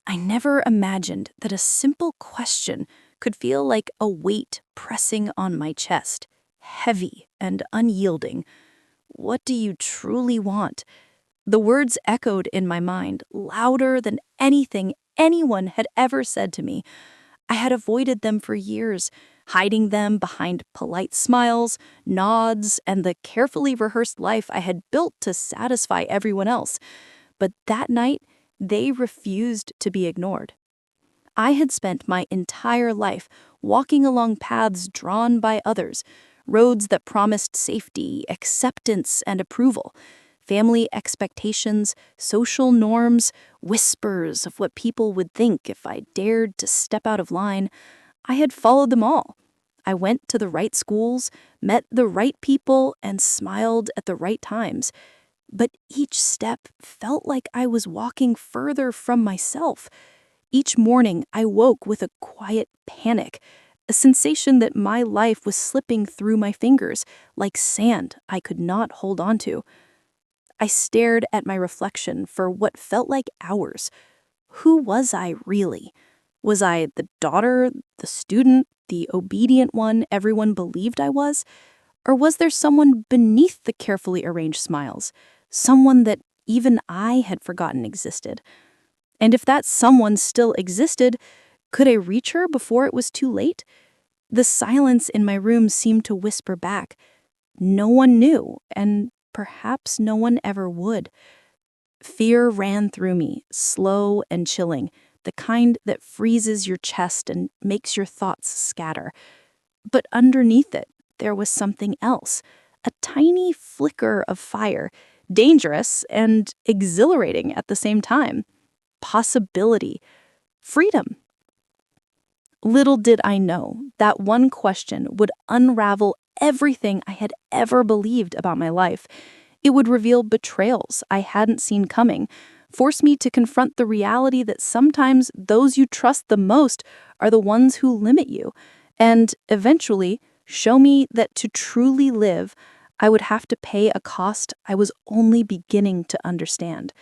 I never imagined that a simple question could feel like a weight pressing on my chest, heavy and unyielding. What do you truly want? The words echoed in my mind, louder than anything anyone had ever said to me. I had avoided them for years, hiding them behind polite smiles, nods, and the carefully rehearsed life I had built to satisfy everyone else. But that night, they refused to be ignored. I had spent my entire life walking along paths drawn by others, roads that promised safety, acceptance, and approval. Family expectations, social norms, whispers of what people would think if I dared to step out of line. I had followed them all. I went to the right schools, met the right people, and smiled at the right times. But each step felt like I was walking further from myself. Each morning, I woke with a quiet panic, a sensation that my life was slipping through my fingers like sand I could not hold on to. I stared at my reflection for what felt like hours. Who was I really? Was I the daughter, the student, the obedient one everyone believed I was? Or was there someone beneath the carefully arranged smiles? Someone that even I had forgotten existed? And if that someone still existed, could I reach her before it was too late? The silence in my room seemed to whisper back. No one knew, and perhaps no one ever would. Fear ran through me, slow and chilling, the kind that freezes your chest and makes your thoughts scatter. But underneath it, there was something else, a tiny flicker of fire, dangerous and exhilarating at the same time. Possibility, freedom. Little did I know that one question would unravel everything I had ever believed about my life. It would reveal betrayals I hadn't seen coming, force me to confront the reality that sometimes those you trust the most are the ones who limit you, and eventually show me that to truly live, I would have to pay a cost I was only beginning to understand.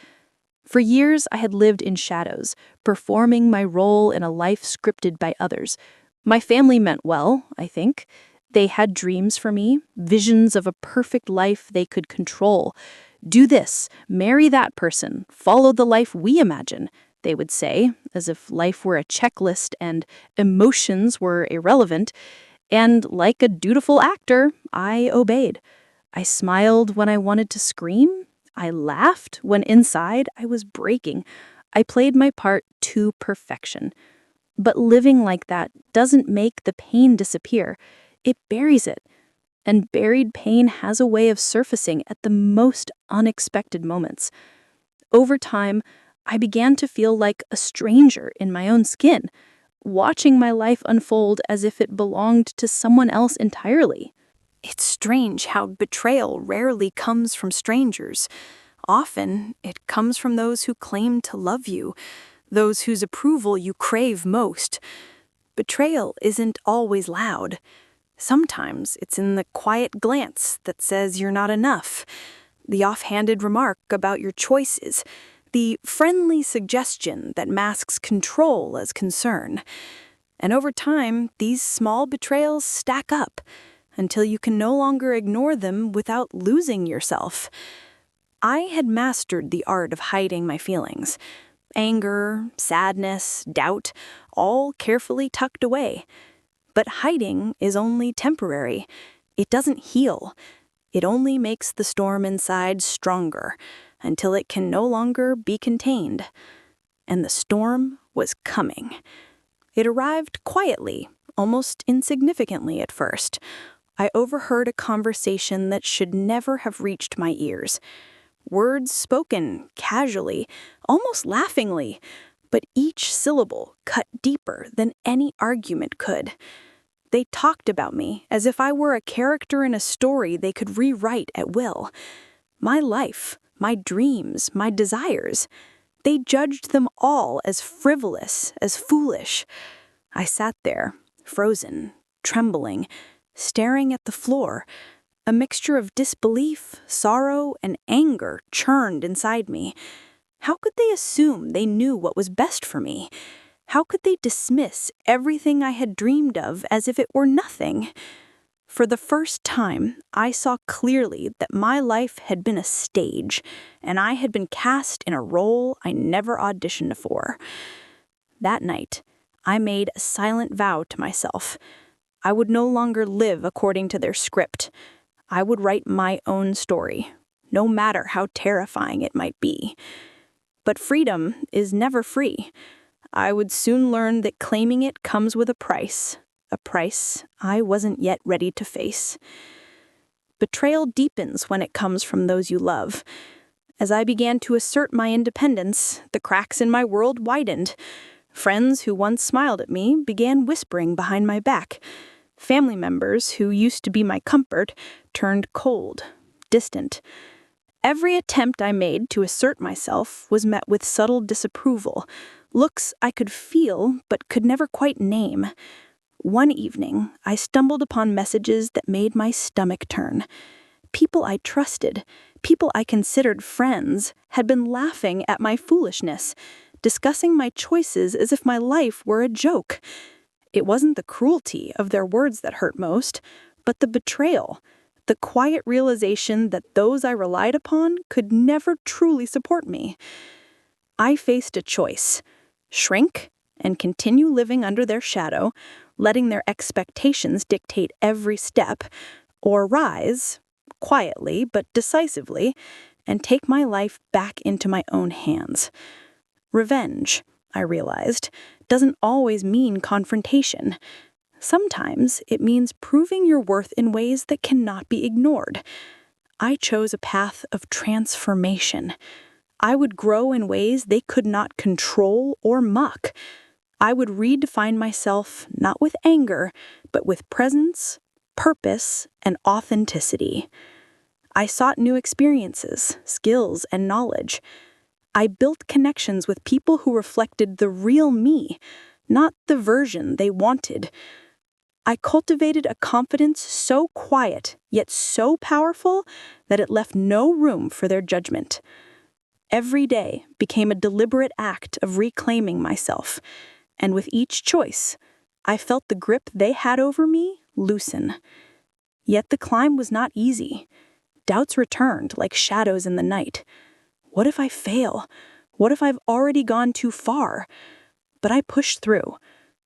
For years, I had lived in shadows, performing my role in a life scripted by others. My family meant well, I think. They had dreams for me, visions of a perfect life they could control. Do this, marry that person, follow the life we imagine, they would say, as if life were a checklist and emotions were irrelevant. And like a dutiful actor, I obeyed. I smiled when I wanted to scream. I laughed when inside I was breaking. I played my part to perfection. But living like that doesn't make the pain disappear. It buries it. And buried pain has a way of surfacing at the most unexpected moments. Over time, I began to feel like a stranger in my own skin, watching my life unfold as if it belonged to someone else entirely. It's strange how betrayal rarely comes from strangers. Often, it comes from those who claim to love you, those whose approval you crave most. Betrayal isn't always loud. Sometimes it's in the quiet glance that says you're not enough, the offhanded remark about your choices, the friendly suggestion that masks control as concern. And over time, these small betrayals stack up until you can no longer ignore them without losing yourself. I had mastered the art of hiding my feelings. Anger, sadness, doubt, all carefully tucked away. But hiding is only temporary. It doesn't heal. It only makes the storm inside stronger until it can no longer be contained. And the storm was coming. It arrived quietly, almost insignificantly at first. I overheard a conversation that should never have reached my ears. Words spoken casually, almost laughingly, but each syllable cut deeper than any argument could. They talked about me as if I were a character in a story they could rewrite at will. My life, my dreams, my desires. They judged them all as frivolous, as foolish. I sat there, frozen, trembling, staring at the floor. A mixture of disbelief, sorrow, and anger churned inside me. How could they assume they knew what was best for me? How could they dismiss everything I had dreamed of as if it were nothing? For the first time, I saw clearly that my life had been a stage, and I had been cast in a role I never auditioned for. That night, I made a silent vow to myself. I would no longer live according to their script. I would write my own story, no matter how terrifying it might be. But freedom is never free. I would soon learn that claiming it comes with a price I wasn't yet ready to face. Betrayal deepens when it comes from those you love. As I began to assert my independence, the cracks in my world widened. Friends who once smiled at me began whispering behind my back. Family members who used to be my comfort turned cold, distant. Every attempt I made to assert myself was met with subtle disapproval, looks I could feel but could never quite name. One evening, I stumbled upon messages that made my stomach turn. People I trusted, people I considered friends, had been laughing at my foolishness, discussing my choices as if my life were a joke. It wasn't the cruelty of their words that hurt most, but the betrayal, the quiet realization that those I relied upon could never truly support me. I faced a choice: shrink and continue living under their shadow, letting their expectations dictate every step, or rise, quietly but decisively, and take my life back into my own hands. Revenge, I realized, doesn't always mean confrontation. Sometimes it means proving your worth in ways that cannot be ignored. I chose a path of transformation. I would grow in ways they could not control or muck. I would redefine myself not with anger, but with presence, purpose, and authenticity. I sought new experiences, skills, and knowledge. I built connections with people who reflected the real me, not the version they wanted. I cultivated a confidence so quiet, yet so powerful, that it left no room for their judgment. Every day became a deliberate act of reclaiming myself, and with each choice, I felt the grip they had over me loosen. Yet the climb was not easy. Doubts returned like shadows in the night. What if I fail? What if I've already gone too far? But I pushed through,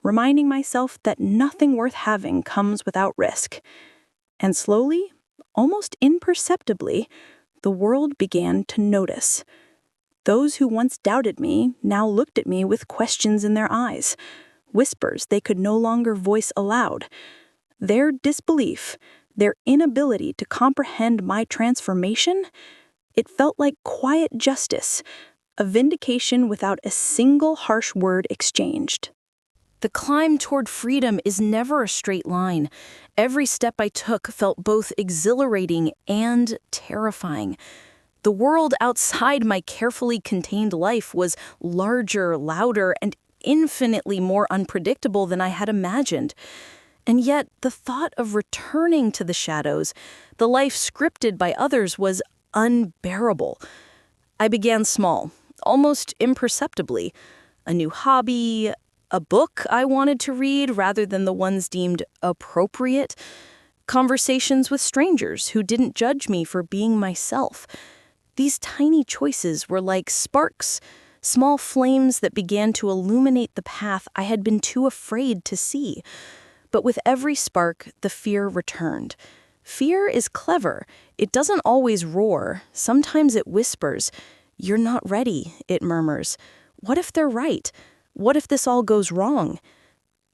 reminding myself that nothing worth having comes without risk. And slowly, almost imperceptibly, the world began to notice. Those who once doubted me now looked at me with questions in their eyes, whispers they could no longer voice aloud. Their disbelief, their inability to comprehend my transformation, it felt like quiet justice, a vindication without a single harsh word exchanged. The climb toward freedom is never a straight line. Every step I took felt both exhilarating and terrifying. The world outside my carefully contained life was larger, louder, and infinitely more unpredictable than I had imagined. And yet, the thought of returning to the shadows, the life scripted by others, was unbearable. I began small, almost imperceptibly. A new hobby, a book I wanted to read rather than the ones deemed appropriate, conversations with strangers who didn't judge me for being myself. These tiny choices were like sparks, small flames that began to illuminate the path I had been too afraid to see. But with every spark, the fear returned. Fear is clever. It doesn't always roar. Sometimes it whispers. "You're not ready," it murmurs. "What if they're right? What if this all goes wrong?"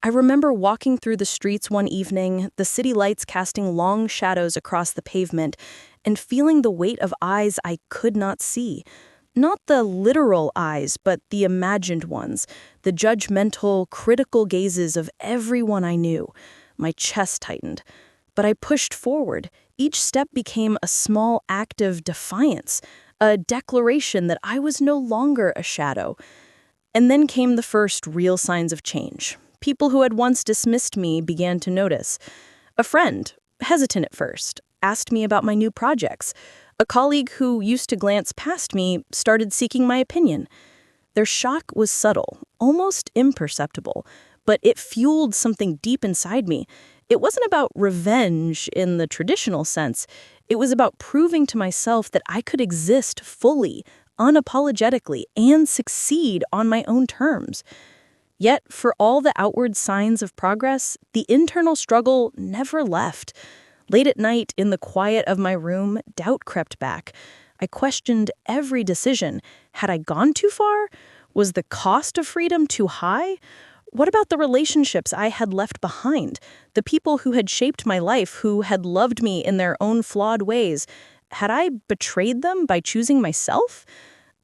I remember walking through the streets one evening, the city lights casting long shadows across the pavement, and feeling the weight of eyes I could not see. Not the literal eyes, but the imagined ones, the judgmental, critical gazes of everyone I knew. My chest tightened. But I pushed forward. Each step became a small act of defiance, a declaration that I was no longer a shadow. And then came the first real signs of change. People who had once dismissed me began to notice. A friend, hesitant at first, asked me about my new projects. A colleague who used to glance past me started seeking my opinion. Their shock was subtle, almost imperceptible, but it fueled something deep inside me. It wasn't about revenge in the traditional sense. It was about proving to myself that I could exist fully, unapologetically, and succeed on my own terms. Yet, for all the outward signs of progress, the internal struggle never left. Late at night, in the quiet of my room, doubt crept back. I questioned every decision. Had I gone too far? Was the cost of freedom too high? What about the relationships I had left behind? The people who had shaped my life, who had loved me in their own flawed ways? Had I betrayed them by choosing myself?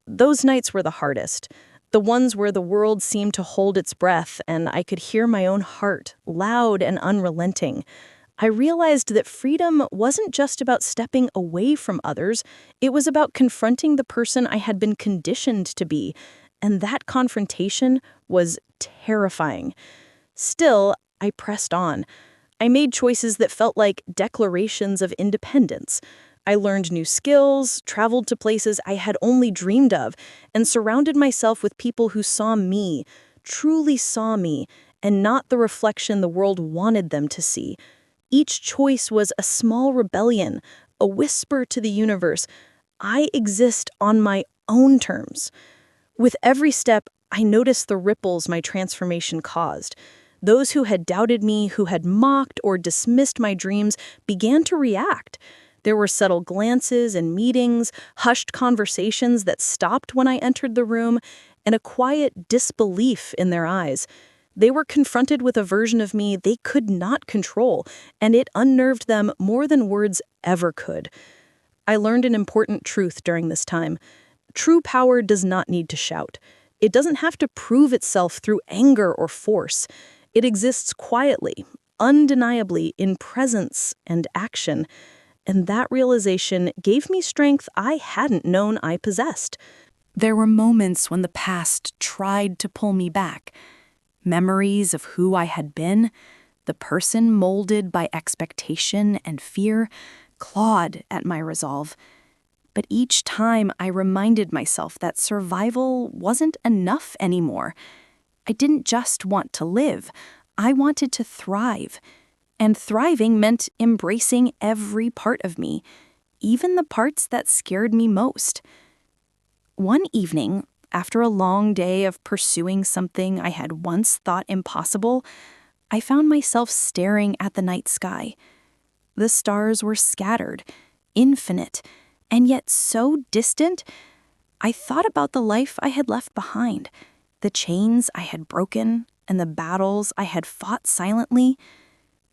Those nights were the hardest. The ones where the world seemed to hold its breath and I could hear my own heart, loud and unrelenting. I realized that freedom wasn't just about stepping away from others, it was about confronting the person I had been conditioned to be, and that confrontation was terrifying. Still, I pressed on. I made choices that felt like declarations of independence. I learned new skills, traveled to places I had only dreamed of, and surrounded myself with people who saw me, truly saw me, and not the reflection the world wanted them to see. Each choice was a small rebellion, a whisper to the universe. I exist on my own terms. With every step, I noticed the ripples my transformation caused. Those who had doubted me, who had mocked or dismissed my dreams, began to react. There were subtle glances and meetings, hushed conversations that stopped when I entered the room, and a quiet disbelief in their eyes. They were confronted with a version of me they could not control, and it unnerved them more than words ever could. I learned an important truth during this time. True power does not need to shout. It doesn't have to prove itself through anger or force. It exists quietly, undeniably in presence and action. And that realization gave me strength I hadn't known I possessed. There were moments when the past tried to pull me back. Memories of who I had been, the person molded by expectation and fear, clawed at my resolve. But each time I reminded myself that survival wasn't enough anymore. I didn't just want to live, I wanted to thrive. And thriving meant embracing every part of me, even the parts that scared me most. One evening, after a long day of pursuing something I had once thought impossible, I found myself staring at the night sky. The stars were scattered, infinite, and yet so distant. I thought about the life I had left behind, the chains I had broken, and the battles I had fought silently.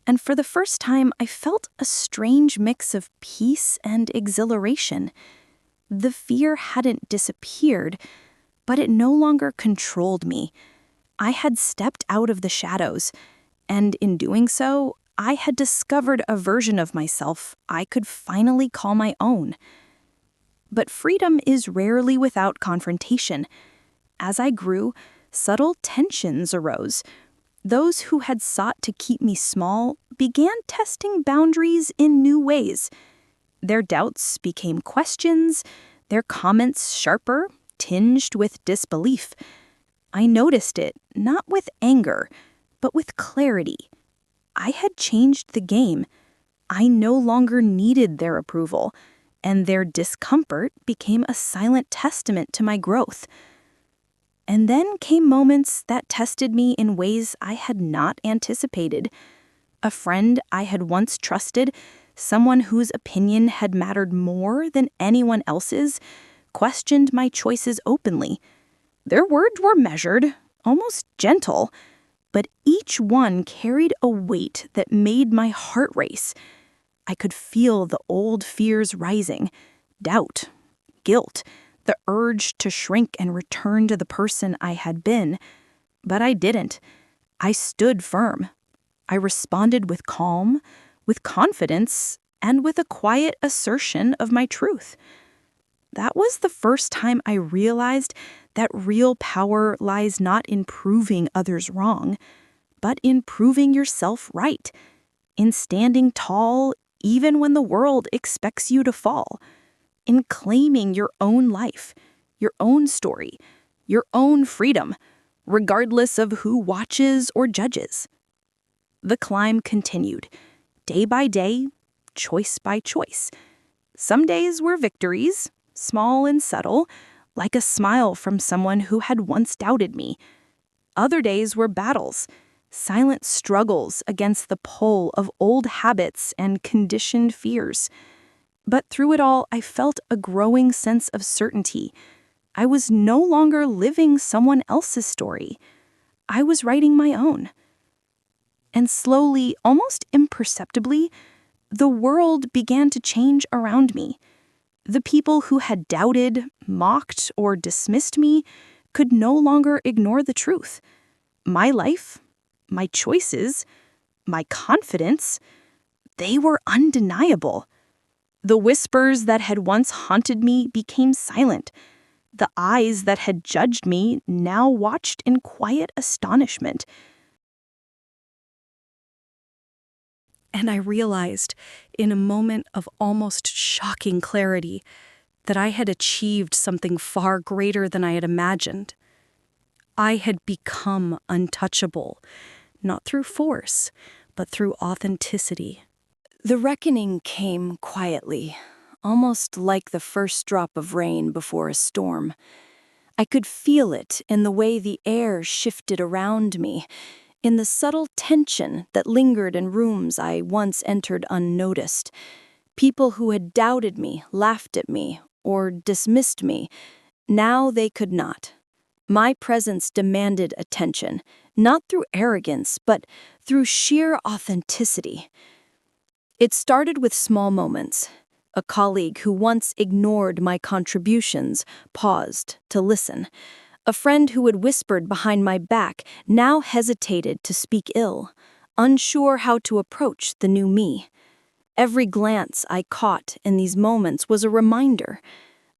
And for the first time, I felt a strange mix of peace and exhilaration. The fear hadn't disappeared, but it no longer controlled me. I had stepped out of the shadows, and in doing so, I had discovered a version of myself I could finally call my own. But freedom is rarely without confrontation. As I grew, subtle tensions arose. Those who had sought to keep me small began testing boundaries in new ways. Their doubts became questions, their comments sharper, tinged with disbelief. I noticed it, not with anger, but with clarity. I had changed the game. I no longer needed their approval, and their discomfort became a silent testament to my growth. And then came moments that tested me in ways I had not anticipated. A friend I had once trusted, someone whose opinion had mattered more than anyone else's, questioned my choices openly. Their words were measured, almost gentle, but each one carried a weight that made my heart race. I could feel the old fears rising, doubt, guilt, the urge to shrink and return to the person I had been. But I didn't. I stood firm. I responded with calm, with confidence, and with a quiet assertion of my truth. That was the first time I realized that real power lies not in proving others wrong, but in proving yourself right, in standing tall even when the world expects you to fall. in claiming your own life, your own story, your own freedom, regardless of who watches or judges. The climb continued, day by day, choice by choice. Some days were victories, small and subtle, like a smile from someone who had once doubted me. Other days were battles, silent struggles against the pull of old habits and conditioned fears. But through it all, I felt a growing sense of certainty. I was no longer living someone else's story. I was writing my own. And slowly, almost imperceptibly, the world began to change around me. The people who had doubted, mocked, or dismissed me could no longer ignore the truth. My life, my choices, my confidence, they were undeniable. The whispers that had once haunted me became silent. The eyes that had judged me now watched in quiet astonishment. And I realized, in a moment of almost shocking clarity, that I had achieved something far greater than I had imagined. I had become untouchable, not through force, but through authenticity. The reckoning came quietly, almost like the first drop of rain before a storm. I could feel it in the way the air shifted around me, in the subtle tension that lingered in rooms I once entered unnoticed. People who had doubted me, laughed at me, or dismissed me, now they could not. My presence demanded attention, not through arrogance, but through sheer authenticity. It started with small moments. A colleague who once ignored my contributions paused to listen. A friend who had whispered behind my back now hesitated to speak ill, unsure how to approach the new me. Every glance I caught in these moments was a reminder.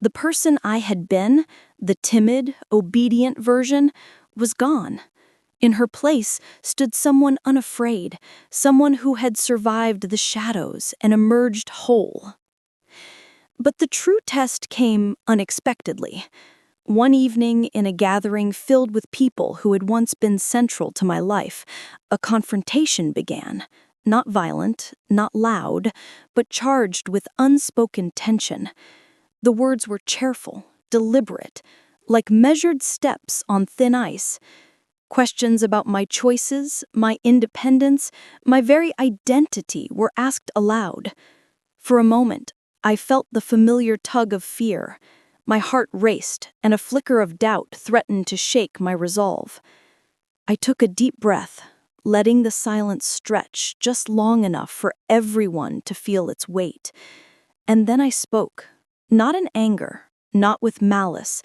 The person I had been, the timid, obedient version, was gone. In her place stood someone unafraid, someone who had survived the shadows and emerged whole. But the true test came unexpectedly. One evening in a gathering filled with people who had once been central to my life, a confrontation began. Not violent, not loud, but charged with unspoken tension. The words were cheerful, deliberate, like measured steps on thin ice. Questions about my choices, my independence, my very identity were asked aloud. For a moment, I felt the familiar tug of fear. My heart raced, and a flicker of doubt threatened to shake my resolve. I took a deep breath, letting the silence stretch just long enough for everyone to feel its weight. And then I spoke, not in anger, not with malice,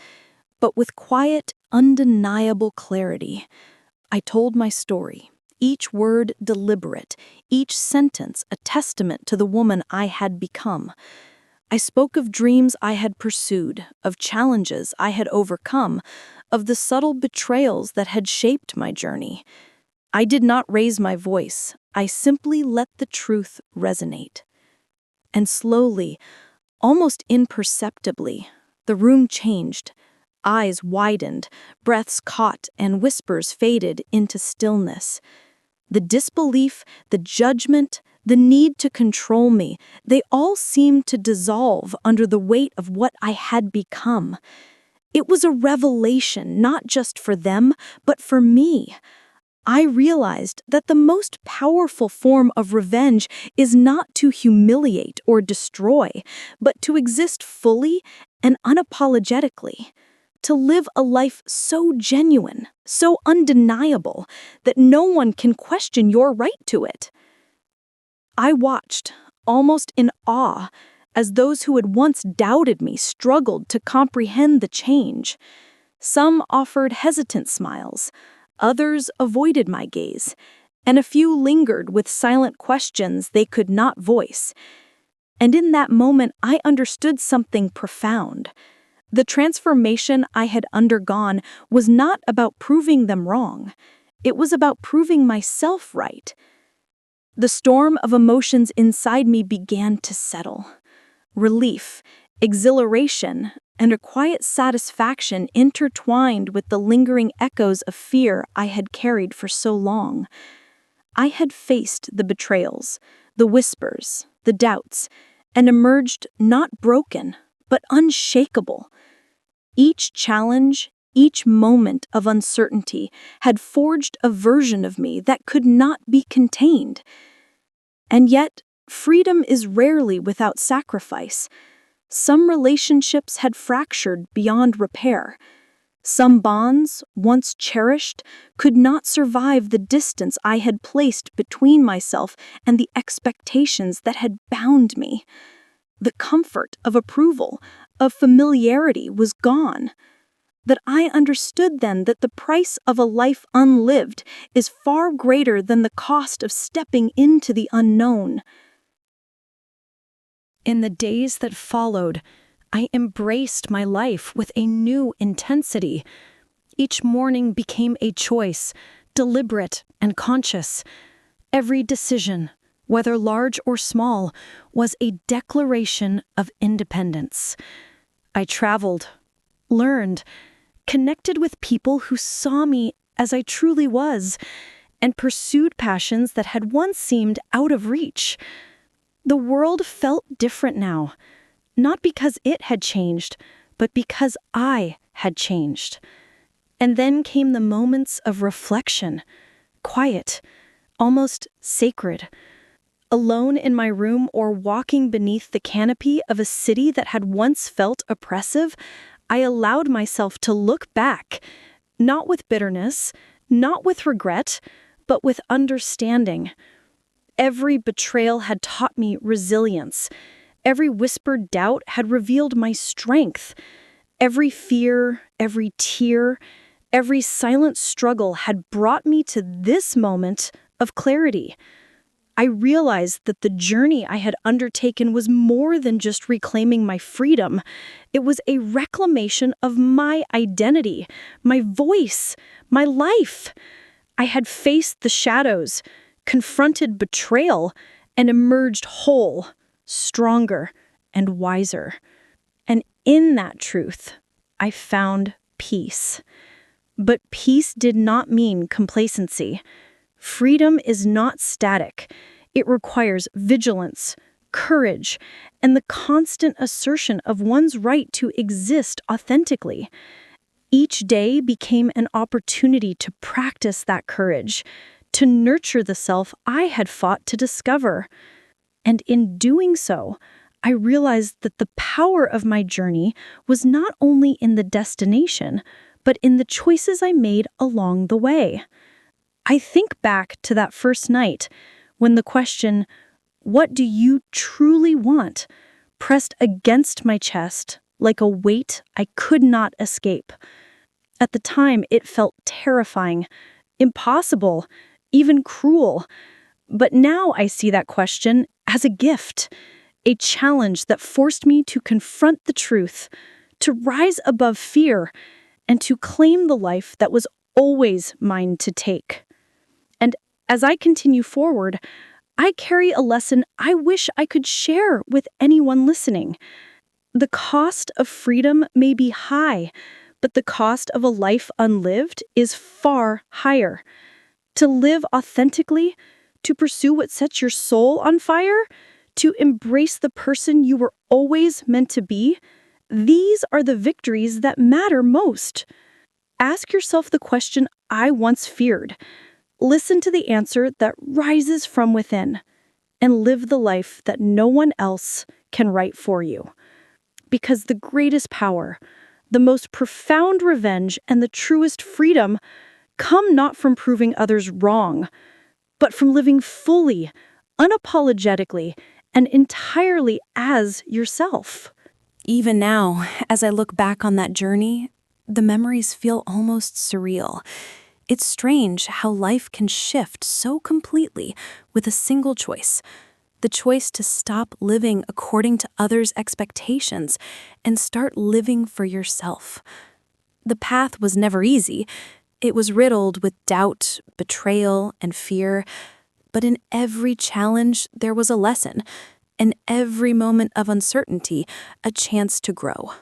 but with quiet, undeniable clarity. I told my story, each word deliberate, each sentence a testament to the woman I had become. I spoke of dreams I had pursued, of challenges I had overcome, of the subtle betrayals that had shaped my journey. I did not raise my voice. I simply let the truth resonate. And slowly, almost imperceptibly, the room changed. Eyes widened, breaths caught, and whispers faded into stillness. The disbelief, the judgment, the need to control me, they all seemed to dissolve under the weight of what I had become. It was a revelation not just for them, but for me. I realized that the most powerful form of revenge is not to humiliate or destroy, but to exist fully and unapologetically. To live a life so genuine, so undeniable, that no one can question your right to it. I watched, almost in awe, as those who had once doubted me struggled to comprehend the change. Some offered hesitant smiles, others avoided my gaze, and a few lingered with silent questions they could not voice. And in that moment, I understood something profound. The transformation I had undergone was not about proving them wrong. It was about proving myself right. The storm of emotions inside me began to settle. Relief, exhilaration, and a quiet satisfaction intertwined with the lingering echoes of fear I had carried for so long. I had faced the betrayals, the whispers, the doubts, and emerged not broken, but unshakable. Each challenge, each moment of uncertainty had forged a version of me that could not be contained. And yet, freedom is rarely without sacrifice. Some relationships had fractured beyond repair. Some bonds, once cherished, could not survive the distance I had placed between myself and the expectations that had bound me. The comfort of approval, of familiarity was gone. That I understood then that the price of a life unlived is far greater than the cost of stepping into the unknown. In the days that followed, I embraced my life with a new intensity. Each morning became a choice, deliberate and conscious. Every decision, whether large or small, was a declaration of independence. I traveled, learned, connected with people who saw me as I truly was, and pursued passions that had once seemed out of reach. The world felt different now, not because it had changed, but because I had changed. And then came the moments of reflection, quiet, almost sacred. Alone in my room or walking beneath the canopy of a city that had once felt oppressive, I allowed myself to look back, not with bitterness, not with regret, but with understanding. Every betrayal had taught me resilience. Every whispered doubt had revealed my strength. Every fear, every tear, every silent struggle had brought me to this moment of clarity. I realized that the journey I had undertaken was more than just reclaiming my freedom. It was a reclamation of my identity, my voice, my life. I had faced the shadows, confronted betrayal, and emerged whole, stronger, and wiser. And in that truth, I found peace. But peace did not mean complacency. Freedom is not static. It requires vigilance, courage, and the constant assertion of one's right to exist authentically. Each day became an opportunity to practice that courage, to nurture the self I had fought to discover. And in doing so, I realized that the power of my journey was not only in the destination, but in the choices I made along the way. I think back to that first night when the question, "What do you truly want?" pressed against my chest like a weight I could not escape. At the time, it felt terrifying, impossible, even cruel. But now I see that question as a gift, a challenge that forced me to confront the truth, to rise above fear, and to claim the life that was always mine to take. And as I continue forward, I carry a lesson I wish I could share with anyone listening. The cost of freedom may be high, but the cost of a life unlived is far higher. To live authentically, to pursue what sets your soul on fire, to embrace the person you were always meant to be, these are the victories that matter most. Ask yourself the question I once feared. Listen to the answer that rises from within, and live the life that no one else can write for you. Because the greatest power, the most profound revenge, and the truest freedom come not from proving others wrong, but from living fully, unapologetically, and entirely as yourself. Even now, as I look back on that journey, the memories feel almost surreal. It's strange how life can shift so completely with a single choice. The choice to stop living according to others' expectations and start living for yourself. The path was never easy. It was riddled with doubt, betrayal, and fear. But in every challenge, there was a lesson. and every moment of uncertainty a chance to grow.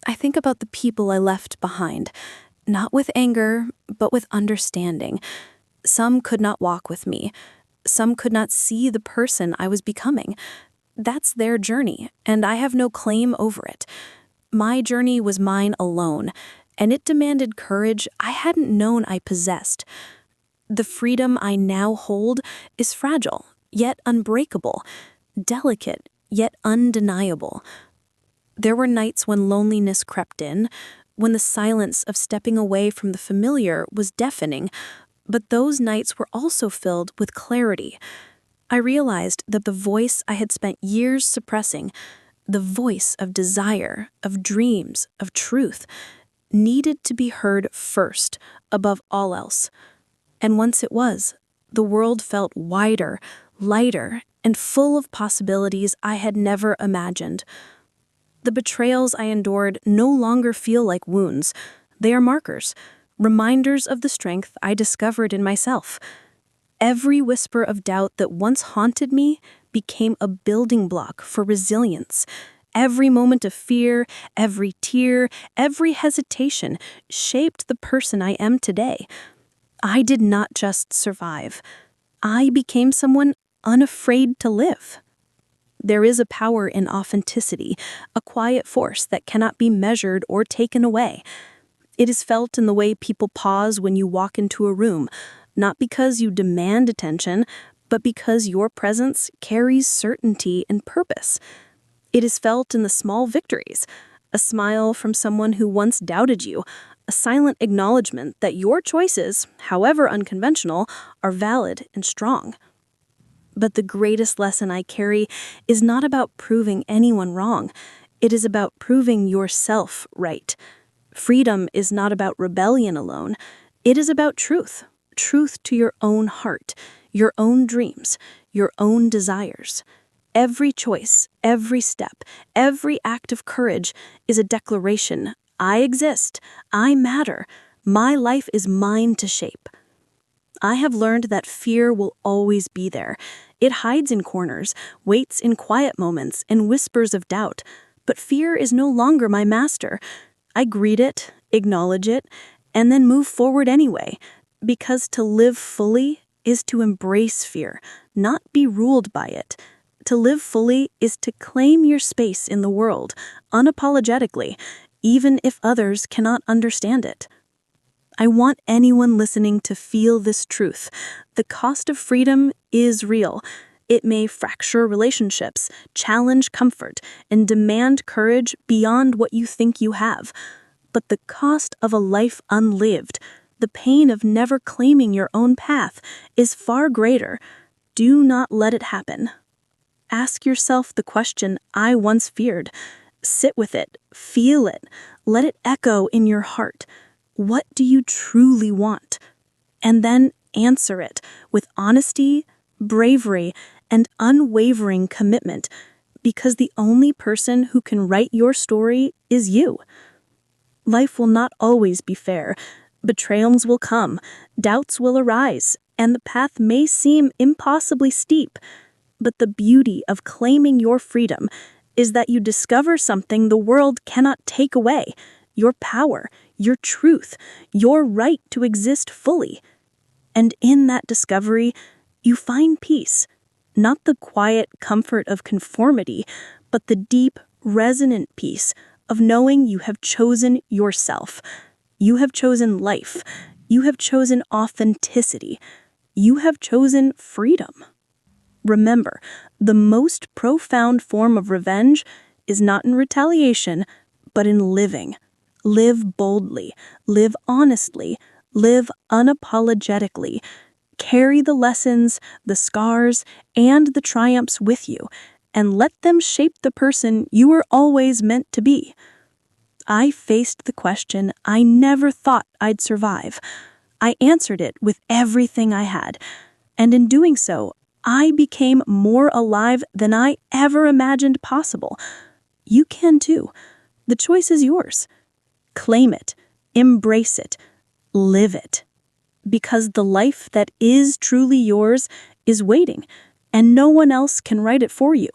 I think about the people I left behind, not with anger, but with understanding. Some could not walk with me. Some could not see the person I was becoming. That's their journey, and I have no claim over it. My journey was mine alone, and it demanded courage I hadn't known I possessed. The freedom I now hold is fragile, yet unbreakable, delicate, yet undeniable. There were nights when loneliness crept in, when the silence of stepping away from the familiar was deafening, but those nights were also filled with clarity. I realized that the voice I had spent years suppressing, the voice of desire, of dreams, of truth, needed to be heard first, above all else. And once it was, the world felt wider, lighter, and full of possibilities I had never imagined. The betrayals I endured no longer feel like wounds. They are markers, reminders of the strength I discovered in myself. Every whisper of doubt that once haunted me became a building block for resilience. Every moment of fear, every tear, every hesitation shaped the person I am today. I did not just survive. I became someone unafraid to live. There is a power in authenticity, a quiet force that cannot be measured or taken away. It is felt in the way people pause when you walk into a room, not because you demand attention, but because your presence carries certainty and purpose. It is felt in the small victories, a smile from someone who once doubted you, a silent acknowledgement that your choices, however unconventional, are valid and strong. But the greatest lesson I carry is not about proving anyone wrong. It is about proving yourself right. Freedom is not about rebellion alone. It is about truth. Truth to your own heart, your own dreams, your own desires. Every choice, every step, every act of courage is a declaration. I exist. I matter. My life is mine to shape. I have learned that fear will always be there. It hides in corners, waits in quiet moments, and whispers of doubt. But fear is no longer my master. I greet it, acknowledge it, and then move forward anyway. Because to live fully is to embrace fear, not be ruled by it. To live fully is to claim your space in the world, unapologetically, even if others cannot understand it. I want anyone listening to feel this truth. The cost of freedom is real. It may fracture relationships, challenge comfort, and demand courage beyond what you think you have. But the cost of a life unlived, the pain of never claiming your own path, is far greater. Do not let it happen. Ask yourself the question I once feared. Sit with it, feel it, let it echo in your heart. What do you truly want? And then answer it with honesty, bravery, and unwavering commitment, because the only person who can write your story is you. Life will not always be fair. Betrayals will come, doubts will arise, and the path may seem impossibly steep. But the beauty of claiming your freedom is that you discover something the world cannot take away: your power, your truth, your right to exist fully. And in that discovery, you find peace, not the quiet comfort of conformity, but the deep, resonant peace of knowing you have chosen yourself. You have chosen life. You have chosen authenticity. You have chosen freedom. Remember, the most profound form of revenge is not in retaliation, but in living. Live boldly, live honestly, live unapologetically. Carry the lessons, the scars, and the triumphs with you, and let them shape the person you were always meant to be. I faced the question I never thought I'd survive. I answered it with everything I had, and in doing so, I became more alive than I ever imagined possible. You can too. The choice is yours. Claim it, embrace it, live it. Because the life that is truly yours is waiting, and no one else can write it for you.